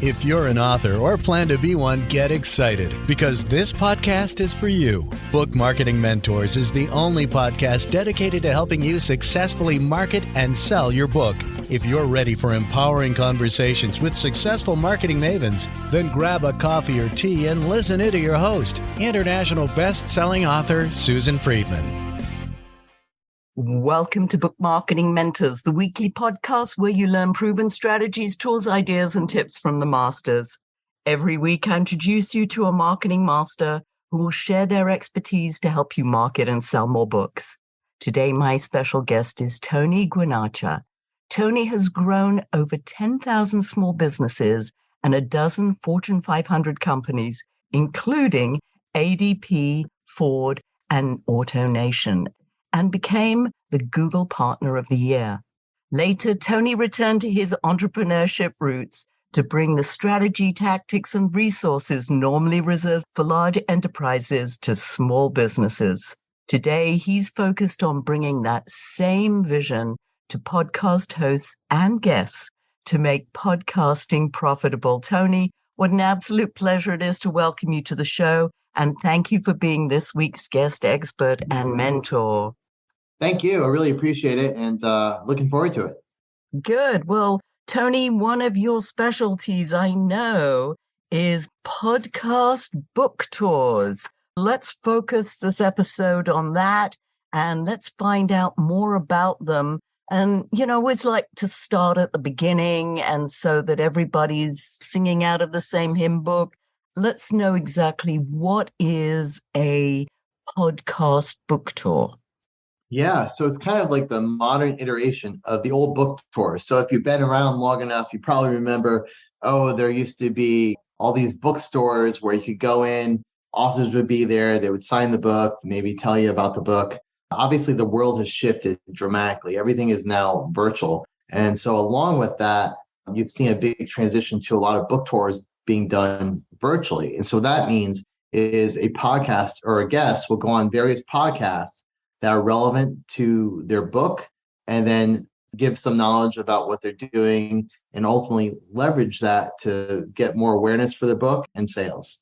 If you're an author or plan to be one, get excited because this podcast is for you. Book Marketing Mentors is the only podcast dedicated to helping you successfully market and sell your book. If you're ready for empowering conversations with successful marketing mavens, then grab a coffee or tea and listen in to your host, international best-selling author Susan Friedman. Welcome to Book Marketing Mentors, the weekly podcast where you learn proven strategies, tools, ideas, and tips from the masters. Every week, I introduce you to a marketing master who will share their expertise to help you market and sell more books. Today, my special guest is Tony Guarnaccia. Tony has grown over 10,000 small businesses and a dozen Fortune 500 companies, including ADP, Ford, and AutoNation, and became the Google Partner of the Year. Later, Tony returned to his entrepreneurship roots to bring the strategy, tactics, and resources normally reserved for large enterprises to small businesses. Today, he's focused on bringing that same vision to podcast hosts and guests to make podcasting profitable. Tony, what an absolute pleasure it is to welcome you to the show. And thank you for being this week's guest expert and mentor. Thank you. I really appreciate it and looking forward to it. Good. Well, Tony, one of your specialties, I know, is podcast book tours. Let's focus this episode on that and let's find out more about them. And, you know, I always like to start at the beginning and so that everybody's singing out of the same hymn book. Let's know exactly what is a podcast book tour. Yeah, so it's kind of like the modern iteration of the old book tours. So if you've been around long enough, you probably remember, there used to be all these bookstores where you could go in, authors would be there, they would sign the book, maybe tell you about the book. Obviously, the world has shifted dramatically. Everything is now virtual. And so along with that, you've seen a big transition to a lot of book tours being done virtually. And so that means is a podcast or a guest will go on various podcasts that are relevant to their book and then give some knowledge about what they're doing and ultimately leverage that to get more awareness for the book and sales.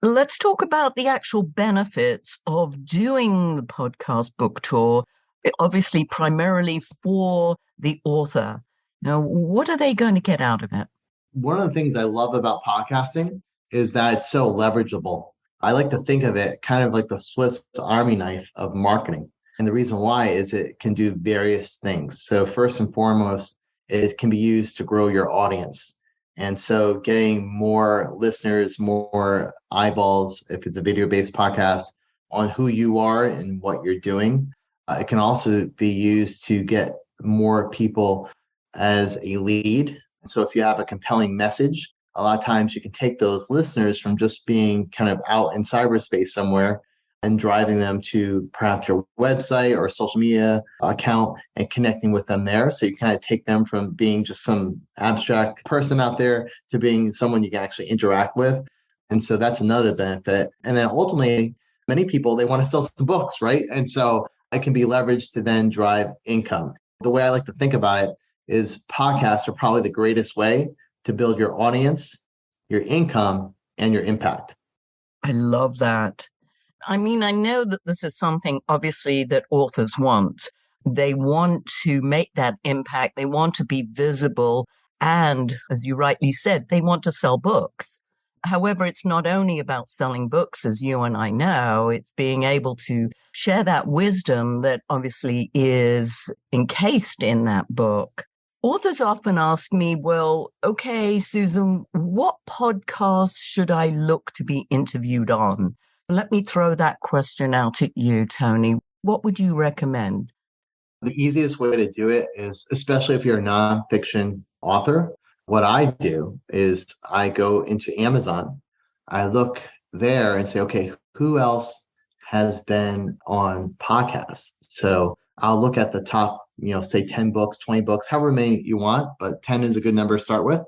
Let's talk about the actual benefits of doing the podcast book tour, obviously primarily for the author. Now, what are they going to get out of it? One of the things I love about podcasting is that it's so leverageable. I like to think of it kind of like the Swiss Army knife of marketing. And the reason why is it can do various things. So first and foremost, it can be used to grow your audience. And so getting more listeners, more eyeballs, if it's a video-based podcast, on who you are and what you're doing. It can also be used to get more people as a lead. So if you have a compelling message, a lot of times you can take those listeners from just being kind of out in cyberspace somewhere and driving them to perhaps your website or social media account and connecting with them there. So you kind of take them from being just some abstract person out there to being someone you can actually interact with. And so that's another benefit. And then ultimately, many people, they want to sell some books, right? And so it can be leveraged to then drive income. The way I like to think about it is podcasts are probably the greatest way to build your audience, your income, and your impact. I love that. I mean, I know that this is something obviously that authors want. They want to make that impact. They want to be visible. And as you rightly said, they want to sell books. However, it's not only about selling books, as you and I know, it's being able to share that wisdom that obviously is encased in that book. Authors often ask me, well, okay, Susan, what podcasts should I look to be interviewed on? Let me throw that question out at you, Tony. What would you recommend? The easiest way to do it is, especially if you're a nonfiction author, what I do is I go into Amazon. I look there and say, okay, who else has been on podcasts? So I'll look at the top, say 10 books, 20 books, however many you want, but 10 is a good number to start with.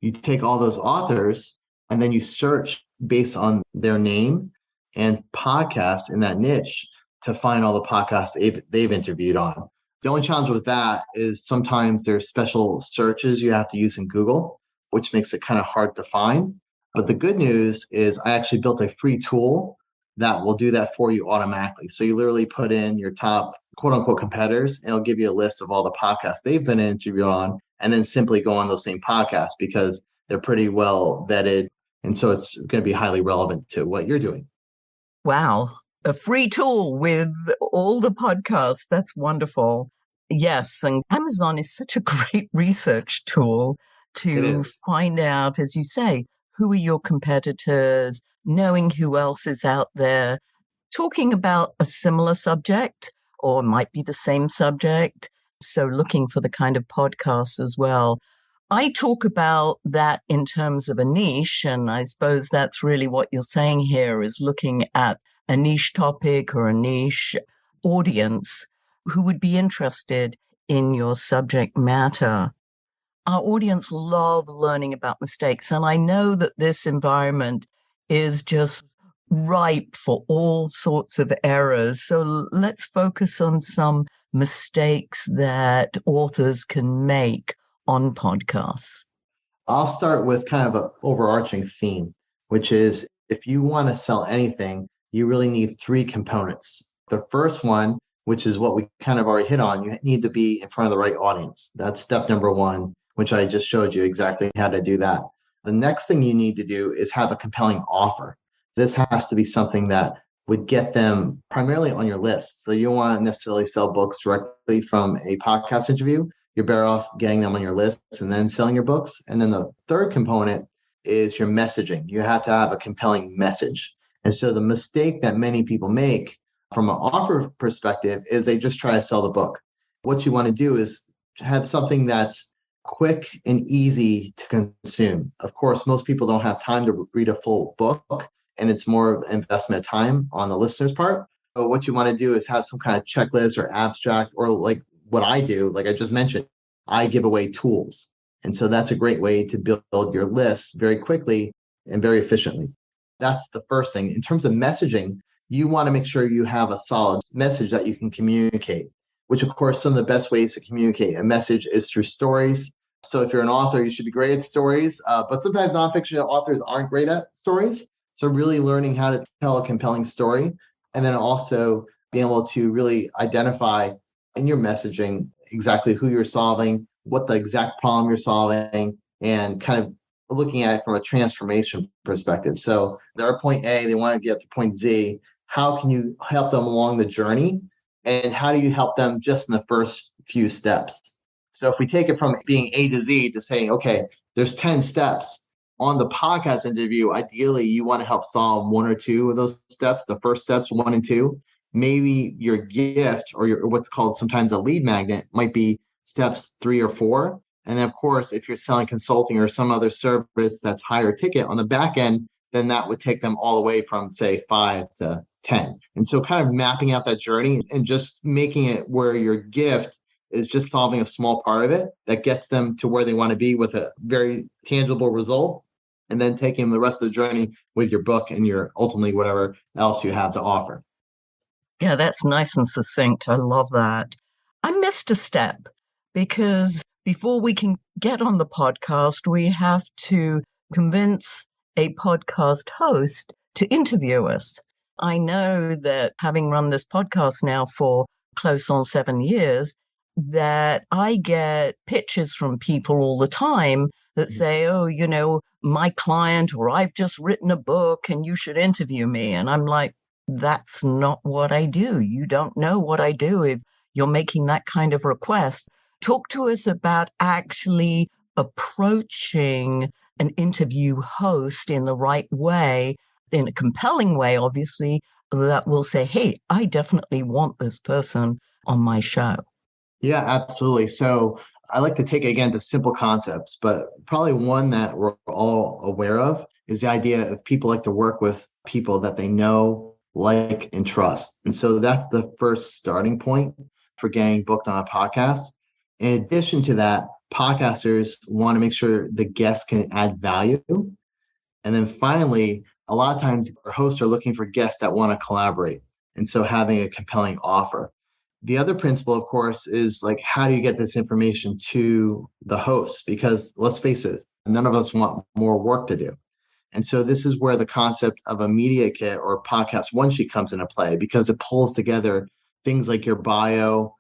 You take all those authors and then you search based on their name and podcasts in that niche to find all the podcasts they've interviewed on. The only challenge with that is sometimes there's special searches you have to use in Google. which makes it kind of hard to find. But the good news is I actually built a free tool that will do that for you automatically. So you literally put in your top quote unquote competitors, and it'll give you a list of all the podcasts they've been interviewed on, and then simply go on those same podcasts because they're pretty well vetted. And so it's going to be highly relevant to what you're doing. Wow. A free tool with all the podcasts. That's wonderful. Yes. And Amazon is such a great research tool to find out, as you say, who are your competitors, knowing who else is out there, talking about a similar subject or might be the same subject. So looking for the kind of podcasts as well. I talk about that in terms of a niche, and I suppose that's really what you're saying here is looking at a niche topic or a niche audience who would be interested in your subject matter. Our audience love learning about mistakes, and I know that this environment is just ripe for all sorts of errors. So let's focus on some mistakes that authors can make on podcasts. I'll start with kind of an overarching theme, which is if you want to sell anything, you really need three components. The first one, which is what we kind of already hit on, you need to be in front of the right audience. That's step number one, which I just showed you exactly how to do that. The next thing you need to do is have a compelling offer. This has to be something that would get them primarily on your list. So you don't want to necessarily sell books directly from a podcast interview. You're better off getting them on your list and then selling your books. And then the third component is your messaging. You have to have a compelling message. And so the mistake that many people make from an offer perspective is they just try to sell the book. What you want to do is have something that's quick and easy to consume. Of course, most people don't have time to read a full book, and it's more investment of time on the listener's part. But what you want to do is have some kind of checklist or abstract, or like what I do, like I just mentioned, I give away tools. And so that's a great way to build your list very quickly and very efficiently. That's the first thing. In terms of messaging, you want to make sure you have a solid message that you can communicate, which of course, some of the best ways to communicate a message is through stories. So if you're an author, you should be great at stories, but sometimes nonfiction authors aren't great at stories. So really learning how to tell a compelling story, and then also being able to really identify in your messaging exactly who you're solving, what the exact problem you're solving, and kind of looking at it from a transformation perspective. So they're at point A, they want to get to point Z. How can you help them along the journey? And how do you help them just in the first few steps? So if we take it from being A to Z to saying, okay, there's 10 steps on the podcast interview, ideally you want to help solve one or two of those steps, the first steps, 1 and 2. Maybe your gift or your what's called sometimes a lead magnet might be steps 3 or 4. And then of course, if you're selling consulting or some other service that's higher ticket on the back end, then that would take them all the way from say 5 to 10. And so kind of mapping out that journey and just making it where your gift is just solving a small part of it that gets them to where they want to be with a very tangible result, and then taking the rest of the journey with your book and your ultimately whatever else you have to offer. Yeah, that's nice and succinct. I love that. I missed a step because before we can get on the podcast, we have to convince a podcast host to interview us. I know that having run this podcast now for close on 7 years, that I get pitches from people all the time that say, oh, my client, or I've just written a book and you should interview me. And I'm like, that's not what I do. You don't know what I do if you're making that kind of request. Talk to us about actually approaching an interview host in the right way, in a compelling way, obviously, that will say, hey, I definitely want this person on my show. Yeah, absolutely. So I like to take, again, to simple concepts, but probably one that we're all aware of is the idea of people like to work with people that they know, like, and trust. And so that's the first starting point for getting booked on a podcast. In addition to that, podcasters want to make sure the guests can add value. And then finally, a lot of times our hosts are looking for guests that want to collaborate. And so having a compelling offer. The other principle, of course, is like, how do you get this information to the host? Because let's face it, None of us want more work to do. And so this is where the concept of a media kit or podcast one sheet comes into play, because it pulls together things like your bio,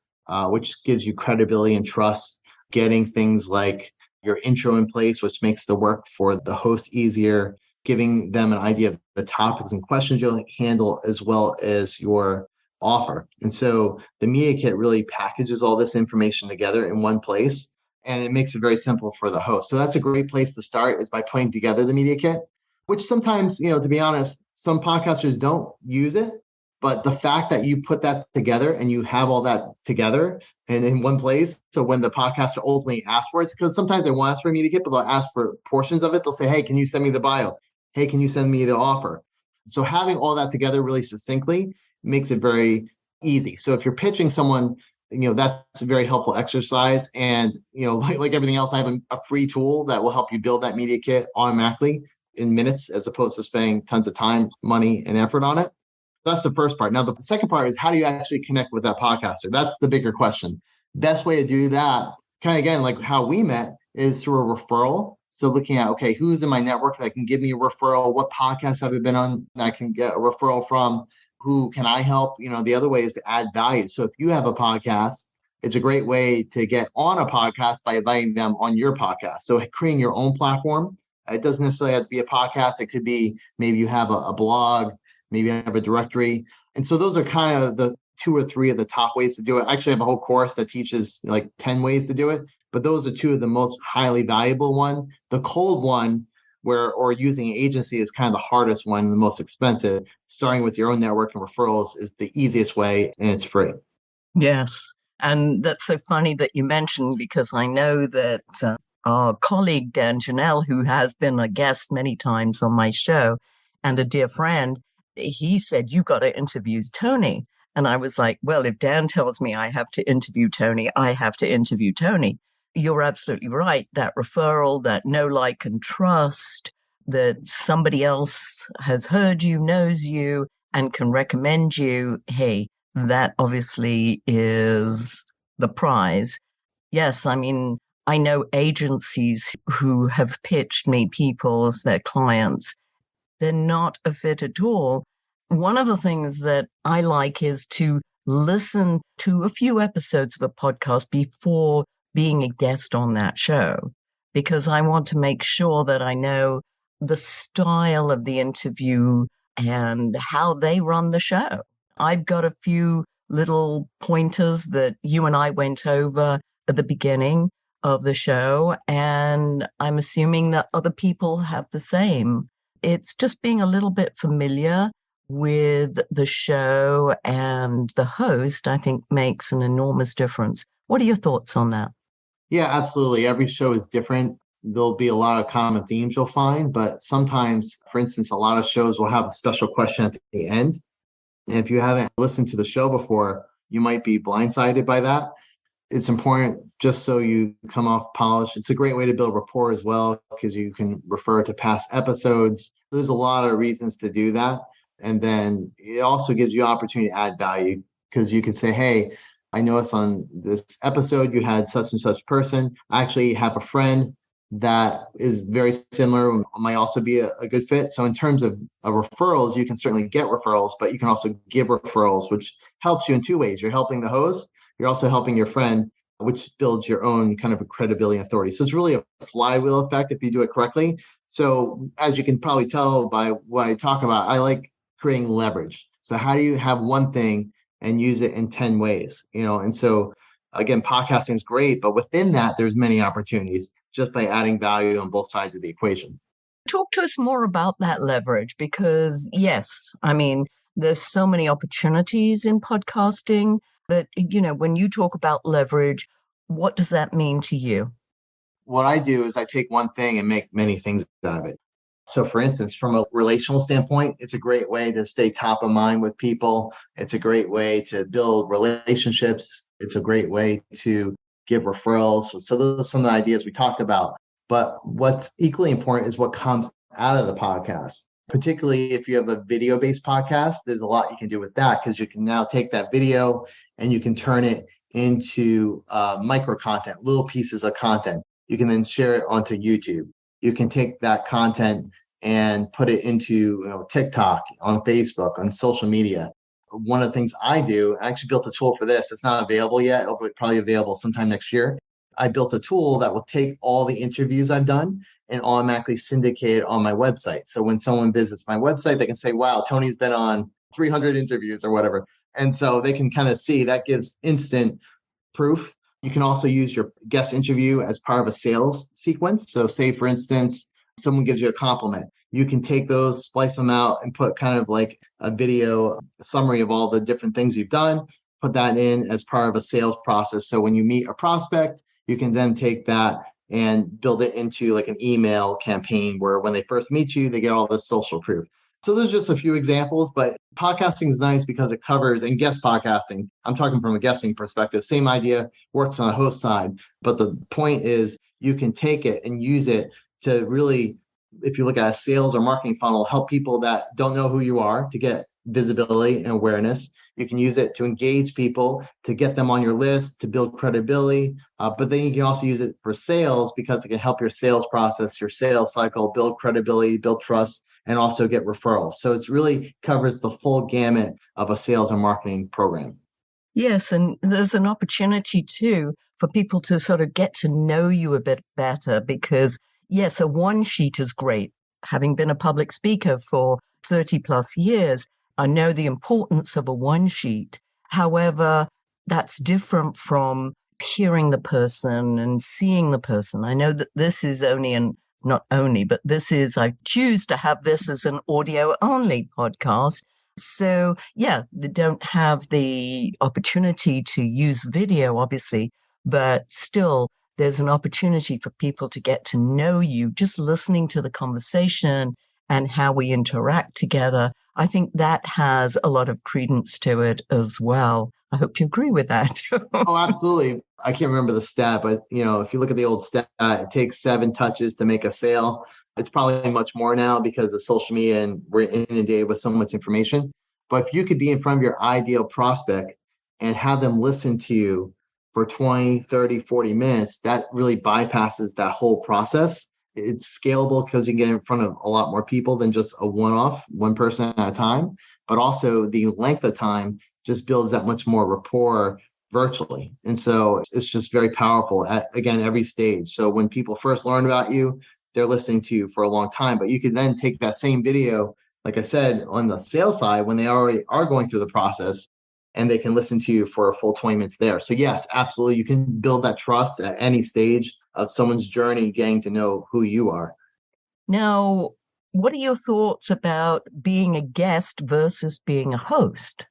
which gives you credibility and trust, getting things like your intro in place, which makes the work for the host easier, giving them an idea of the topics and questions you'll handle, as well as your offer. And so the media kit really packages all this information together in one place, and it makes it very simple for the host. So that's a great place to start, is by putting together the media kit, which sometimes, to be honest, some podcasters don't use it. But the fact that you put that together and you have all that together and in one place, so when the podcaster ultimately asks for it, because sometimes they won't ask for a media kit, but they'll ask for portions of it. They'll say, hey, can you send me the bio? Hey, can you send me the offer? So having all that together really succinctly makes it very easy. So if you're pitching someone, that's a very helpful exercise. And, like everything else, I have a free tool that will help you build that media kit automatically in minutes, as opposed to spending tons of time, money, and effort on it. That's the first part. Now, the second part is, how do you actually connect with that podcaster? That's the bigger question. Best way to do that, kind of again, like how we met, is through a referral. So looking at, okay, who's in my network that can give me a referral? What podcasts have I been on that I can get a referral from? Who can I help? The other way is to add value. So if you have a podcast, it's a great way to get on a podcast by inviting them on your podcast. So creating your own platform. It doesn't necessarily have to be a podcast. It could be, maybe you have a blog, maybe I have a directory. And so those are kind of the 2 or 3 of the top ways to do it. I actually have a whole course that teaches like 10 ways to do it, but those are 2 of the most highly valuable one. The cold one, or using an agency, is kind of the hardest one, the most expensive. Starting with your own network and referrals is the easiest way, and it's free. Yes. And that's so funny that you mentioned, because I know that our colleague, Dan Janelle, who has been a guest many times on my show and a dear friend, he said, you've got to interview Tony. And I was like, well, if Dan tells me I have to interview Tony, I have to interview Tony. You're absolutely right. That referral, that know, like, and trust, that somebody else has heard you, knows you, and can recommend you. Hey, that obviously is the prize. Yes, I mean, I know agencies who have pitched me people as their clients. They're not a fit at all. One of the things that I like is to listen to a few episodes of a podcast before being a guest on that show, because I want to make sure that I know the style of the interview and how they run the show. I've got a few little pointers that you and I went over at the beginning of the show, and I'm assuming that other people have the same. It's just being a little bit familiar with the show and the host, I think, makes an enormous difference. What are your thoughts on that? Yeah, absolutely. Every show is different. There'll be a lot of common themes you'll find, but sometimes, for instance, a lot of shows will have a special question at the end. And if you haven't listened to the show before, you might be blindsided by that. It's important just so you come off polished. It's a great way to build rapport as well, because you can refer to past episodes. There's a lot of reasons to do that. And then it also gives you opportunity to add value, because you can say, hey, I noticed on this episode you had such and such person. I actually have a friend that is very similar, might also be a good fit. So in terms of referrals, you can certainly get referrals, but you can also give referrals, which helps you in 2 ways. You're helping the host, you're also helping your friend, which builds your own kind of a credibility and authority. So it's really a flywheel effect if you do it correctly. So as you can probably tell by what I talk about, I like creating leverage. So how do you have one thing and use it in 10 ways? And so again, podcasting is great, but within that, there's many opportunities just by adding value on both sides of the equation. Talk to us more about that leverage, because yes, I mean, there's so many opportunities in podcasting, but when you talk about leverage, what does that mean to you? What I do is I take one thing and make many things out of it. So for instance, from a relational standpoint, it's a great way to stay top of mind with people. It's a great way to build relationships. It's a great way to give referrals. So those are some of the ideas we talked about. But what's equally important is what comes out of the podcast. Particularly if you have a video-based podcast, there's a lot you can do with that, because you can now take that video and you can turn it into micro content, little pieces of content. You can then share it onto YouTube. you can take that content and put it into TikTok, on Facebook, on social media. One of the things I do, I actually built a tool for this. It's not available yet. It'll be probably available sometime next year. I built a tool that will take all the interviews I've done and automatically syndicate it on my website. So when someone visits my website, they can say, wow, Tony's been on 300 interviews or whatever. And so they can kind of see that gives instant proof. You can also use your guest interview as part of a sales sequence. So say, for instance, someone gives you a compliment. You can take those, splice them out, and put kind of like a video summary of all the different things you've done, put that in as part of a sales process. So when you meet a prospect, you can then take that and build it into like an email campaign where when they first meet you, they get all this social proof. So there's just a few examples, but podcasting is nice because it covers, and guest podcasting, I'm talking from a guesting perspective, same idea, works on a host side. But the point is you can take it and use it to really, if you look at a sales or marketing funnel, help people that don't know who you are to get visibility and awareness. You can use it to engage people, to get them on your list, to build credibility. But then you can also use it for sales because it can help your sales process, your sales cycle, build credibility, build trust, and also get referrals. So it's really covers the full gamut of a sales and marketing program. Yes, and there's an opportunity too for people to sort of get to know you a bit better because, yes, a one sheet is great. Having been a public speaker for 30 plus years, I know the importance of a one sheet. However, that's different from hearing the person and seeing the person. I know that this is not only, but I choose to have this as an audio only podcast. So yeah, they don't have the opportunity to use video, obviously, but still there's an opportunity for people to get to know you just listening to the conversation and how we interact together. I think that has a lot of credence to it as well. I hope you agree with that. Oh, absolutely. I can't remember the stat, but if you look at the old stat, it takes 7 touches to make a sale. It's probably much more now because of social media and we're inundated with so much information. But if you could be in front of your ideal prospect and have them listen to you for 20, 30, 40 minutes, that really bypasses that whole process. It's scalable because you can get in front of a lot more people than just a one person at a time. But also the length of time just builds that much more rapport virtually. And so it's just very powerful at, again, every stage. So when people first learn about you, they're listening to you for a long time. But you can then take that same video, like I said, on the sales side, when they already are going through the process, and they can listen to you for a full 20 minutes there. So yes, absolutely. You can build that trust at any stage of someone's journey, getting to know who you are. Now, what are your thoughts about being a guest versus being a host?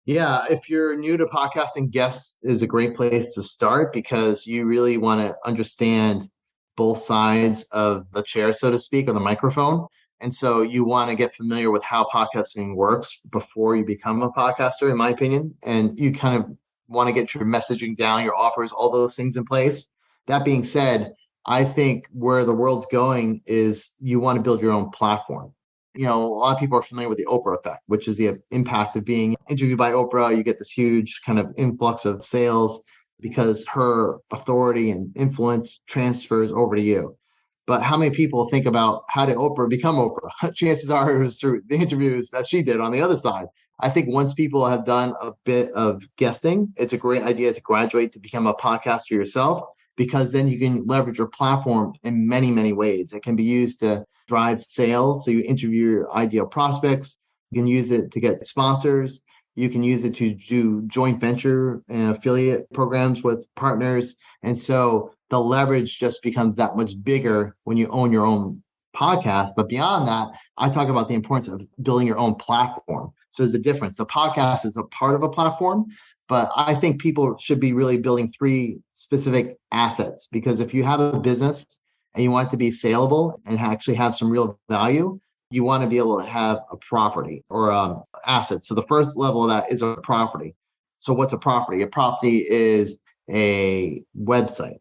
Yeah, if you're new to podcasting, guest is a great place to start because you really want to understand both sides of the chair, so to speak, or the microphone. And so you want to get familiar with how podcasting works before you become a podcaster, in my opinion. And you kind of want to get your messaging down, your offers, all those things in place. That being said, I think where the world's going is you want to build your own platform. A lot of people are familiar with the Oprah effect, which is the impact of being interviewed by Oprah. You get this huge kind of influx of sales because her authority and influence transfers over to you. But how many people think about how did Oprah become Oprah? Chances are it was through the interviews that she did on the other side. I think once people have done a bit of guesting, it's a great idea to graduate to become a podcaster yourself, because then you can leverage your platform in many, many ways. It can be used to drive sales. So you interview your ideal prospects. You can use it to get sponsors. You can use it to do joint venture and affiliate programs with partners. And so the leverage just becomes that much bigger when you own your own podcast. But beyond that, I talk about the importance of building your own platform. So there's a difference. The podcast is a part of a platform, but I think people should be really building 3 specific assets, because if you have a business and you want it to be saleable and actually have some real value, you want to be able to have a property or assets. So the first level of that is a property. So what's a property? A property is a website.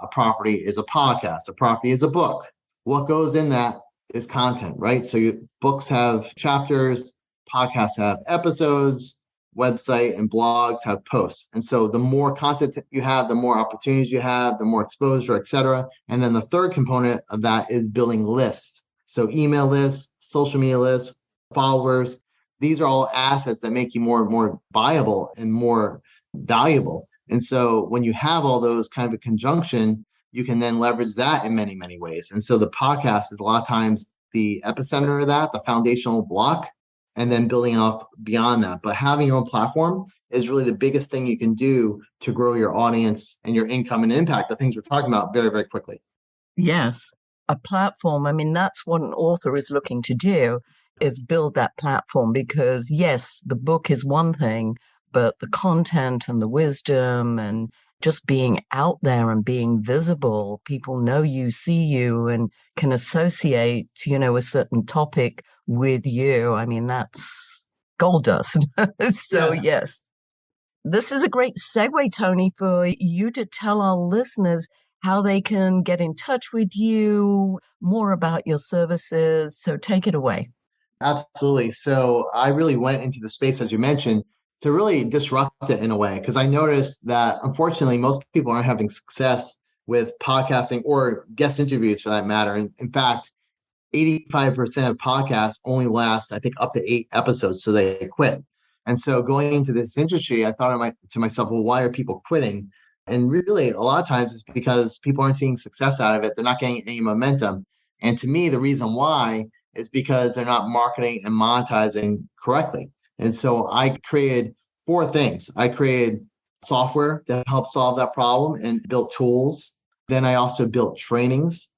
A property is a podcast. A property is a book. What goes in that is content, right? So books have chapters, podcasts have episodes, website and blogs have posts. And so the more content you have, the more opportunities you have, the more exposure, et cetera. And then the third component of that is building lists. So email lists, social media lists, followers. These are all assets that make you more and more viable and more valuable. And so when you have all those kind of a conjunction, you can then leverage that in many, many ways. And so the podcast is a lot of times the epicenter of that, the foundational block, and then building off beyond that. But having your own platform is really the biggest thing you can do to grow your audience and your income and impact, the things we're talking about, very, very quickly. Yes, a platform. I mean, that's what an author is looking to do, is build that platform, because yes, the book is one thing, but the content and the wisdom and just being out there and being visible, people know you, see you, and can associate, a certain topic with you. I mean, that's gold dust. So yes, this is a great segue, Tony, for you to tell our listeners how they can get in touch with you, more about your services. So take it away. Absolutely. So I really went into the space, as you mentioned, to really disrupt it in a way, because I noticed that unfortunately, most people aren't having success with podcasting or guest interviews for that matter. And in fact, 85% of podcasts only last, I think, up to 8 episodes, so they quit. And so going into this industry, I thought to myself, well, why are people quitting? And really, a lot of times it's because people aren't seeing success out of it. They're not getting any momentum. And to me, the reason why is because they're not marketing and monetizing correctly. And so I created 4 things. I created software to help solve that problem and built tools. Then I also built trainings.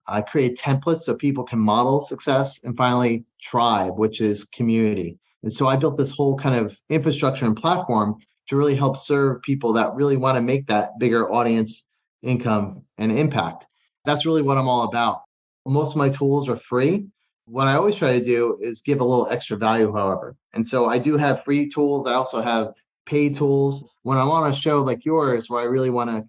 I created templates so people can model success. And finally, tribe, which is community. And so I built this whole kind of infrastructure and platform to really help serve people that really want to make that bigger audience, income, and impact. That's really what I'm all about. Most of my tools are free. What I always try to do is give a little extra value, however. And so I do have free tools. I also have paid tools. When I'm on a show like yours, where I really want to,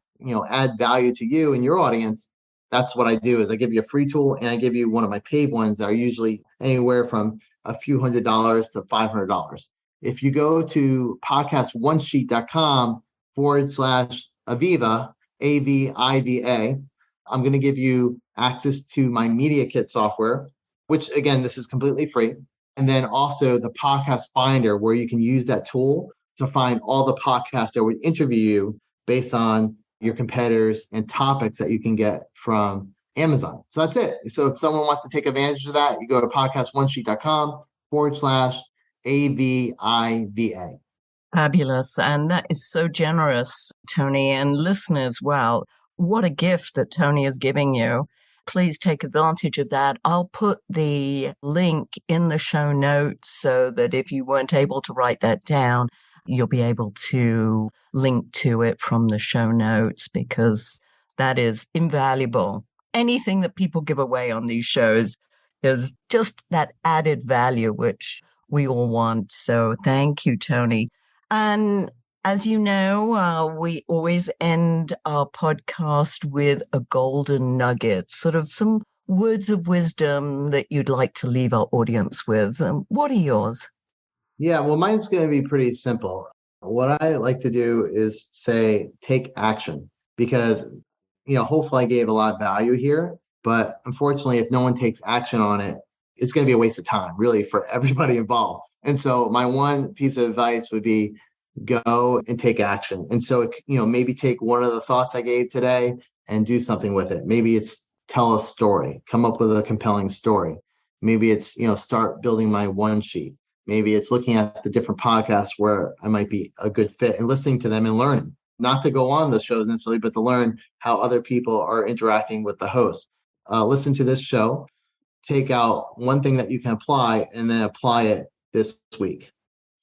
add value to you and your audience, that's what I do is I give you a free tool and I give you one of my paid ones that are usually anywhere from a few $100s to $500. If you go to podcastonesheet.com/Aviva, AVIVA, I'm going to give you access to my Media Kit software, which again, this is completely free. And then also the podcast finder, where you can use that tool to find all the podcasts that would interview you based on your competitors and topics that you can get from Amazon. So that's it. So if someone wants to take advantage of that, you go to podcastonesheet.com/AVIVA. Fabulous. And that is so generous, Tony, and listeners. Well, what a gift that Tony is giving you. Please take advantage of that. I'll put the link in the show notes so that if you weren't able to write that down, you'll be able to link to it from the show notes, because that is invaluable. Anything that people give away on these shows is just that added value, which we all want. So thank you, Tony. And as you know, we always end our podcast with a golden nugget, sort of some words of wisdom that you'd like to leave our audience with. What are yours? Yeah, well, mine's going to be pretty simple. What I like to do is say, take action, because, hopefully I gave a lot of value here, but unfortunately, if no one takes action on it, it's going to be a waste of time, really, for everybody involved. And so my one piece of advice would be go and take action. And so, maybe take one of the thoughts I gave today and do something with it. Maybe it's tell a story, come up with a compelling story. Maybe it's, start building my one sheet. Maybe it's looking at the different podcasts where I might be a good fit and listening to them and learning, not to go on the shows necessarily, but to learn how other people are interacting with the host. Listen to this show, take out one thing that you can apply, and then apply it this week.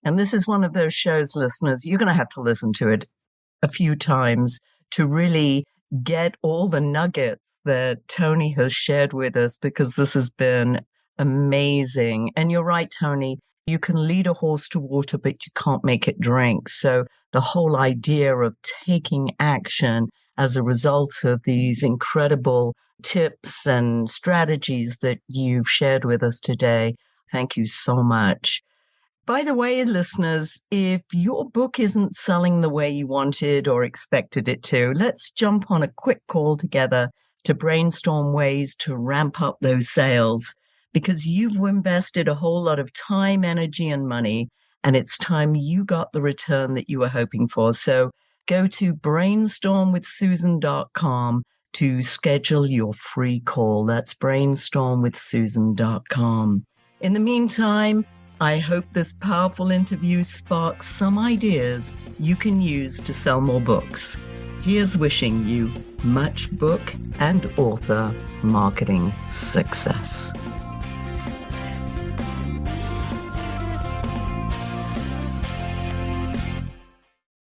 And this is one of those shows, listeners, you're going to have to listen to it a few times to really get all the nuggets that Tony has shared with us, because this has been amazing. And you're right, Tony. You can lead a horse to water, but you can't make it drink. So the whole idea of taking action as a result of these incredible tips and strategies that you've shared with us today, thank you so much. By the way, listeners, if your book isn't selling the way you wanted or expected it to, let's jump on a quick call together to brainstorm ways to ramp up those sales, because you've invested a whole lot of time, energy, and money, and it's time you got the return that you were hoping for. So go to brainstormwithsusan.com to schedule your free call. That's brainstormwithsusan.com. In the meantime, I hope this powerful interview sparks some ideas you can use to sell more books. Here's wishing you much book and author marketing success.